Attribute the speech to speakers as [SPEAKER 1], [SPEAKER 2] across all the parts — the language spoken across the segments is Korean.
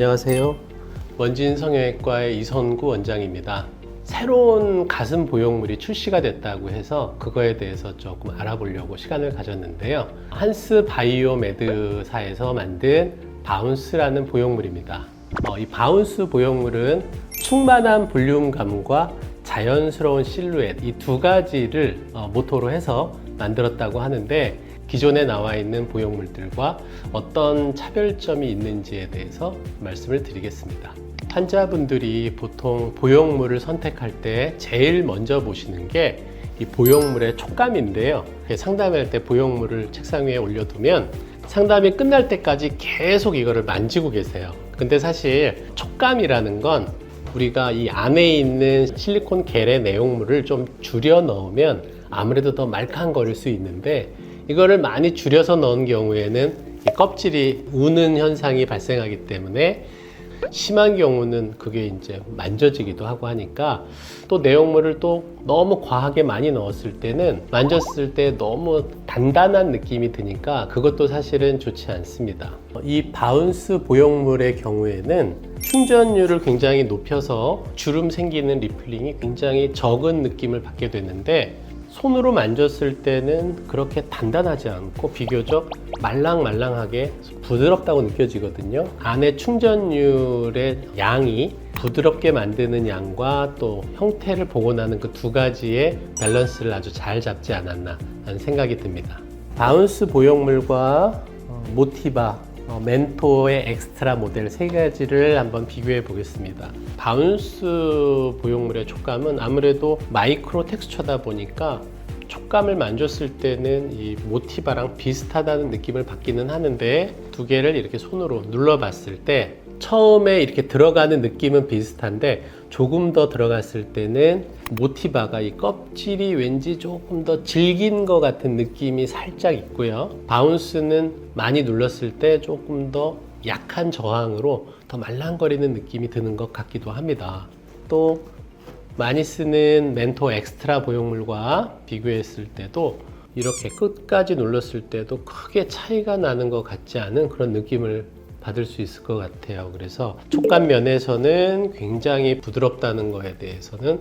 [SPEAKER 1] 안녕하세요. 원진 성형외과의 이선구 원장입니다. 새로운 가슴 보형물이 출시가 됐다고 해서 그거에 대해서 조금 알아보려고 시간을 가졌는데요. 한스 바이오메드사에서 만든 바운스라는 보형물입니다. 이 바운스 보형물은 충만한 볼륨감과 자연스러운 실루엣, 이 두 가지를 모토로 해서 만들었다고 하는데, 기존에 나와 있는 보형물들과 어떤 차별점이 있는지에 대해서 말씀을 드리겠습니다. 환자분들이 보통 보형물을 선택할 때 제일 먼저 보시는 게 이 보형물의 촉감인데요. 상담할 때 보형물을 책상 위에 올려두면 상담이 끝날 때까지 계속 이거를 만지고 계세요. 근데 사실 촉감이라는 건 우리가 이 안에 있는 실리콘 겔의 내용물을 좀 줄여 넣으면 아무래도 더 말캉거릴 수 있는데, 이거를 많이 줄여서 넣은 경우에는 이 껍질이 우는 현상이 발생하기 때문에 심한 경우는 그게 이제 만져지기도 하고 하니까, 또 내용물을 또 너무 과하게 많이 넣었을 때는 만졌을 때 너무 단단한 느낌이 드니까 그것도 사실은 좋지 않습니다. 이 바운스 보형물의 경우에는 충전율을 굉장히 높여서 주름 생기는 리플링이 굉장히 적은 느낌을 받게 되는데, 손으로 만졌을 때는 그렇게 단단하지 않고 비교적 말랑말랑하게 부드럽다고 느껴지거든요. 안에 충전율의 양이 부드럽게 만드는 양과 또 형태를 복원하는 그 두 가지의 밸런스를 아주 잘 잡지 않았나 하는 생각이 듭니다. 바운스 보형물과 모티바, 멘토의 엑스트라 모델 세 가지를 한번 비교해 보겠습니다. 바운스 보형물의 촉감은 아무래도 마이크로 텍스처다 보니까 촉감을 만졌을 때는 이 모티바랑 비슷하다는 느낌을 받기는 하는데, 두 개를 이렇게 손으로 눌러 봤을 때 처음에 이렇게 들어가는 느낌은 비슷한데 조금 더 들어갔을 때는 모티바가 이 껍질이 왠지 조금 더 질긴 것 같은 느낌이 살짝 있고요. 바운스는 많이 눌렀을 때 조금 더 약한 저항으로 더 말랑거리는 느낌이 드는 것 같기도 합니다. 또 많이 쓰는 멘토 엑스트라 보형물과 비교했을 때도 이렇게 끝까지 눌렀을 때도 크게 차이가 나는 것 같지 않은 그런 느낌을 받을 수 있을 것 같아요. 그래서 촉감 면에서는 굉장히 부드럽다는 거에 대해서는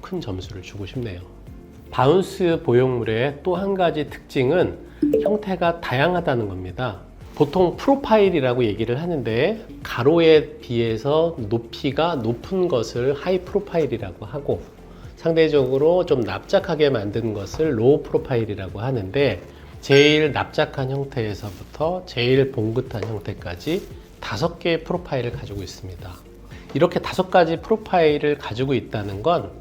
[SPEAKER 1] 큰 점수를 주고 싶네요. 바운스 보형물의 또 한 가지 특징은 형태가 다양하다는 겁니다. 보통 프로파일이라고 얘기를 하는데, 가로에 비해서 높이가 높은 것을 하이 프로파일이라고 하고, 상대적으로 좀 납작하게 만든 것을 로우 프로파일이라고 하는데, 제일 납작한 형태에서부터 제일 봉긋한 형태까지 5개의 프로파일을 가지고 있습니다. 이렇게 5가지 프로파일을 가지고 있다는 건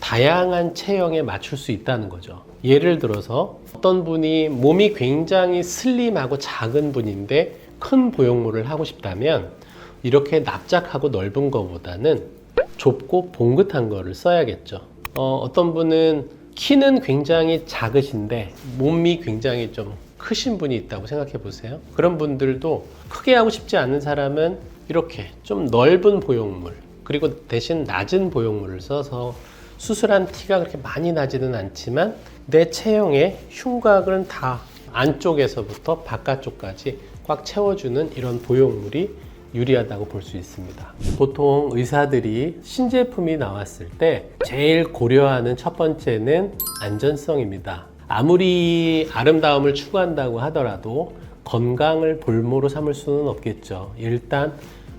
[SPEAKER 1] 다양한 체형에 맞출 수 있다는 거죠. 예를 들어서 어떤 분이 몸이 굉장히 슬림하고 작은 분인데 큰 보형물을 하고 싶다면 이렇게 납작하고 넓은 것보다는 좁고 봉긋한 거를 써야겠죠. 어떤 분은 키는 굉장히 작으신데 몸이 굉장히 좀 크신 분이 있다고 생각해 보세요. 그런 분들도 크게 하고 싶지 않은 사람은 이렇게 좀 넓은 보형물, 그리고 대신 낮은 보형물을 써서 수술한 티가 그렇게 많이 나지는 않지만 내 체형의 흉곽은 다 안쪽에서부터 바깥쪽까지 꽉 채워주는 이런 보형물이 유리하다고 볼 수 있습니다. 보통 의사들이 신제품이 나왔을 때 제일 고려하는 첫 번째는 안전성입니다. 아무리 아름다움을 추구한다고 하더라도 건강을 볼모로 삼을 수는 없겠죠. 일단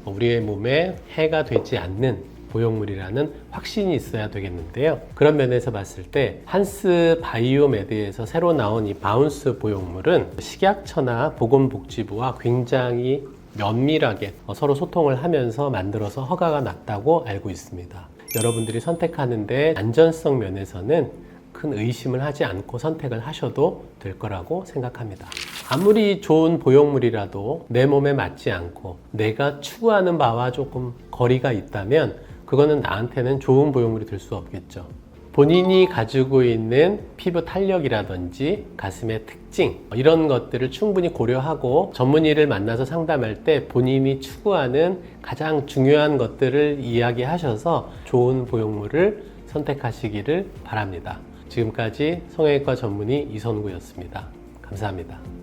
[SPEAKER 1] 우리의 몸에 해가 되지 않는 보형물이라는 확신이 있어야 되겠는데요. 그런 면에서 봤을 때 한스 바이오메드에서 새로 나온 이 바운스 보형물은 식약처나 보건복지부와 굉장히 면밀하게 서로 소통을 하면서 만들어서 허가가 났다고 알고 있습니다. 여러분들이 선택하는데 안전성 면에서는 큰 의심을 하지 않고 선택을 하셔도 될 거라고 생각합니다. 아무리 좋은 보형물이라도 내 몸에 맞지 않고 내가 추구하는 바와 조금 거리가 있다면 그거는 나한테는 좋은 보형물이 될 수 없겠죠. 본인이 가지고 있는 피부 탄력이라든지 가슴의 특징, 이런 것들을 충분히 고려하고 전문의를 만나서 상담할 때 본인이 추구하는 가장 중요한 것들을 이야기하셔서 좋은 보형물을 선택하시기를 바랍니다. 지금까지 성형외과 전문의 이선구였습니다. 감사합니다.